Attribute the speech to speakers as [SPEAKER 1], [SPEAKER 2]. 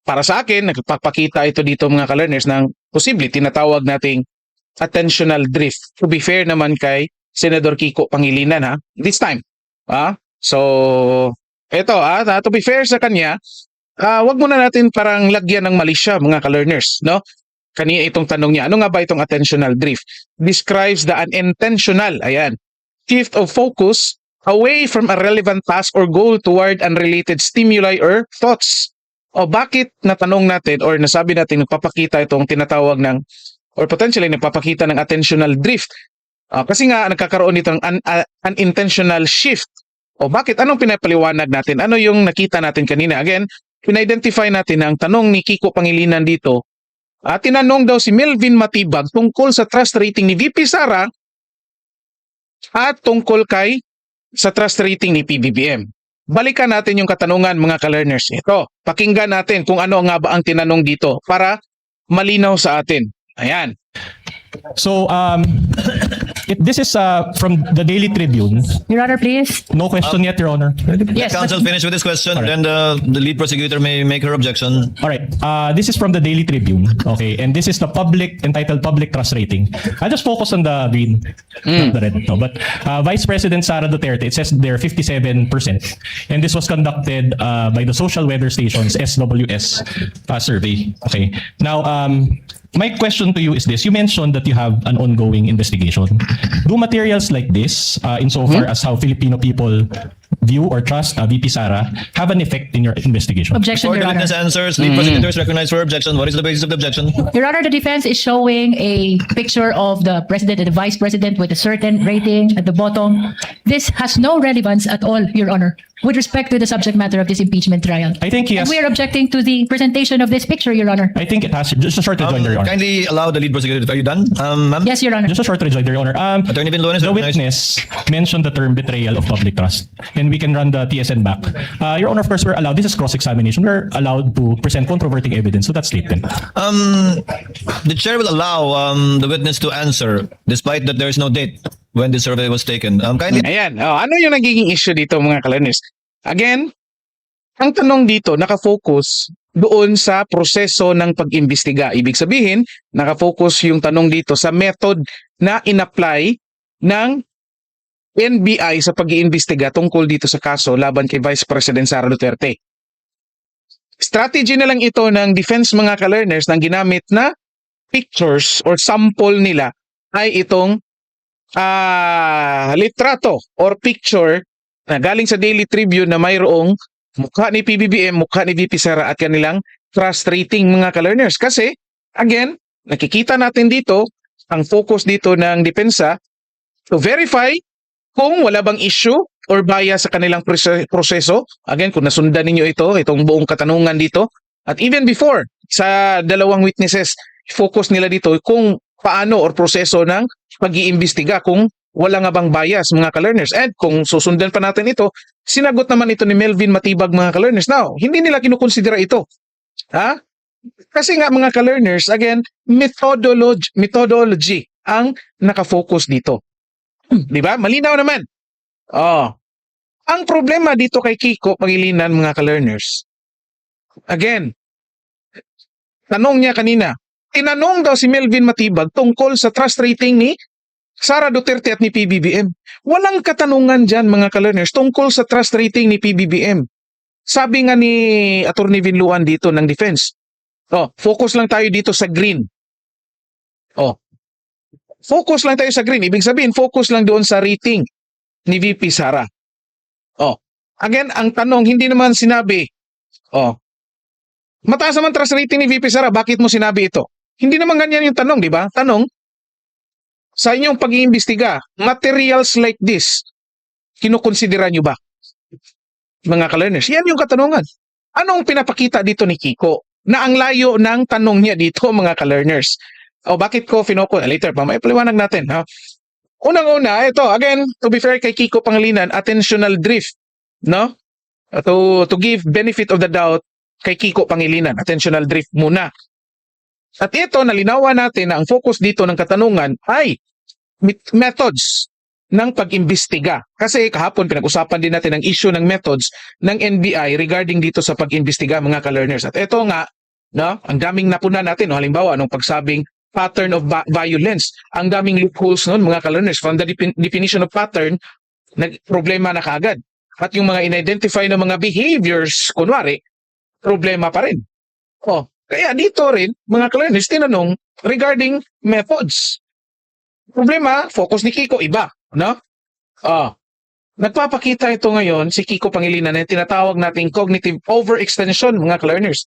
[SPEAKER 1] para sa akin, nagpapakita ito dito mga ka-learners ng posible tinatawag nating attentional drift. To be fair naman kay Senador Kiko Pangilinan this time. So, ito to be fair sa kanya, wag muna natin parang lagyan ng mali siya mga ka-learners, no? Kanina itong tanong niya, ano nga ba itong attentional drift? Describes the unintentional, shift of focus away from a relevant task or goal toward unrelated stimuli or thoughts. O bakit natanong natin or nasabi natin nagpapakita itong tinatawag ng or potentially nagpapakita ng attentional drift? Kasi nga nagkakaroon nito ng unintentional shift. O bakit? Anong pinapaliwanag natin? Ano yung nakita natin kanina? Again, pina-identify natin ang tanong ni Kiko Pangilinan dito. Tinanong daw si Melvin Matibag tungkol sa trust rating ni VP Sara at tungkol sa trust rating ni PBBM. Balikan natin yung katanungan mga ka-learners. Ito, pakinggan natin kung ano nga ba ang tinanong dito para malinaw sa atin. Ayan.
[SPEAKER 2] So, this is from the Daily Tribune.
[SPEAKER 3] Your Honor, please.
[SPEAKER 2] No question yet, Your Honor.
[SPEAKER 3] Yes,
[SPEAKER 4] Counsel finish with this question,
[SPEAKER 2] Alright.
[SPEAKER 4] then the lead prosecutor may make her objection.
[SPEAKER 2] All right. This is from the Daily Tribune. Okay, and this is the entitled Public Trust Rating. I just focus on the green, not the red. No, but Vice President Sara Duterte, it says they're 57%, and this was conducted by the Social Weather Station's SWS survey. Okay. Now, my question to you is this: you mentioned that you have an ongoing investigation. Do materials like this, insofar as how Filipino people view or trust VP Sara, have an effect in your investigation?
[SPEAKER 3] objection,
[SPEAKER 4] For
[SPEAKER 3] Your
[SPEAKER 4] the
[SPEAKER 3] Honor.
[SPEAKER 4] witness answers, lead prosecutor is recognized for objection. What is the basis of the objection?
[SPEAKER 3] Your Honor, the defense is showing a picture of the president and the vice president with a certain rating at the bottom. This has no relevance at all, Your Honor, with respect to the subject matter of this impeachment trial.
[SPEAKER 2] I think he
[SPEAKER 3] And
[SPEAKER 2] has.
[SPEAKER 3] we are objecting to the presentation of this picture, Your Honor.
[SPEAKER 2] I think it has. Just a short rejoinder, Your Honor.
[SPEAKER 4] Kindly allow the lead prosecutor. Are you done, ma'am?
[SPEAKER 3] Yes, Your Honor.
[SPEAKER 2] Just a short rejoinder, Your Honor.
[SPEAKER 4] Attorney Vinlones,
[SPEAKER 2] The
[SPEAKER 4] recognized.
[SPEAKER 2] witness mentioned the term betrayal of public trust, and we can run the TSN back. Your Honor, of course, we're allowed. This is cross-examination. We're allowed to present controverting evidence to that statement.
[SPEAKER 4] The chair will allow the witness to answer, despite that there is no date when the survey was taken. Kindly.
[SPEAKER 1] Ayan. Ano yung nagiging issue dito mga ka-learners? Again, ang tanong dito nakafocus doon sa proseso ng pag-imbestiga. Ibig sabihin, nakafocus yung tanong dito sa method na in-apply ng NBI sa pag-iimbestiga tungkol dito sa kaso laban kay Vice President Sara Duterte. Strategy na lang ito ng defense mga ka-learners nang ginamit na pictures or sample nila ay itong litrato or picture na galing sa Daily Tribune na mayroong mukha ni PBBM, mukha ni VP Sara at kanilang trust rating mga ka-learners. Kasi, again, nakikita natin dito, ang focus dito ng depensa to verify kung wala bang issue or bias sa kanilang proseso. Again, kung nasundan ninyo itong buong katanungan dito. At even before, sa dalawang witnesses, focus nila dito kung paano or proseso ng pag-iimbestiga kung wala nga bang bias mga ka-learners. And kung susundan pa natin ito, sinagot naman ito ni Melvin Matibag mga ka-learners. Now, hindi nila kinukonsidera ito. Kasi nga mga ka-learners, again, methodology ang nakafocus dito. Di ba? Malinaw naman. Ang problema dito kay Kiko Pangilinan mga ka-learners, again, tanong niya kanina, tinanong daw si Melvin Matibag tungkol sa trust rating ni Sara Duterte at ni PBBM. Walang katanungan dyan mga ka-learners tungkol sa trust rating ni PBBM. Sabi nga ni Attorney Vinluan dito ng defense, focus lang tayo dito sa green. Focus lang tayo sa green. Ibig sabihin, focus lang doon sa rating ni VP Sara. Again, ang tanong, hindi naman sinabi, mataas naman trust rating ni VP Sara, bakit mo sinabi ito? Hindi naman ganyan yung tanong, di ba? Tanong, sa inyong pag-iimbestiga, materials like this, kinukonsidera nyo ba? Mga ka-learners, yan yung katanungan. Anong pinapakita dito ni Kiko? Na ang layo ng tanong niya dito, mga ka-learners. Bakit ko later pa, may paliwanag natin. Unang-una, ito, again, to be fair kay Kiko Pangilinan, attentional drift. No? To give benefit of the doubt kay Kiko Pangilinan, attentional drift muna. At ito, nalinawan natin na ang focus dito ng katanungan ay methods ng pag-imbestiga. Kasi kahapon pinag-usapan din natin ang issue ng methods ng NBI regarding dito sa pag-imbestiga mga ka-learners. At ito nga, no? Ang daming napuna natin, no? Halimbawa, nung pagsabing pattern of violence, ang daming loopholes nun, mga ka-learners. From the definition of pattern, problema na kaagad. At yung mga in-identify na mga behaviors, kunwari, problema pa rin. Kaya dito rin, mga ka-learners, tinanong regarding methods. Problema, focus ni Kiko, iba, no? Nagpapakita ito ngayon si Kiko Pangilinan na tinatawag nating cognitive overextension, mga ka-learners.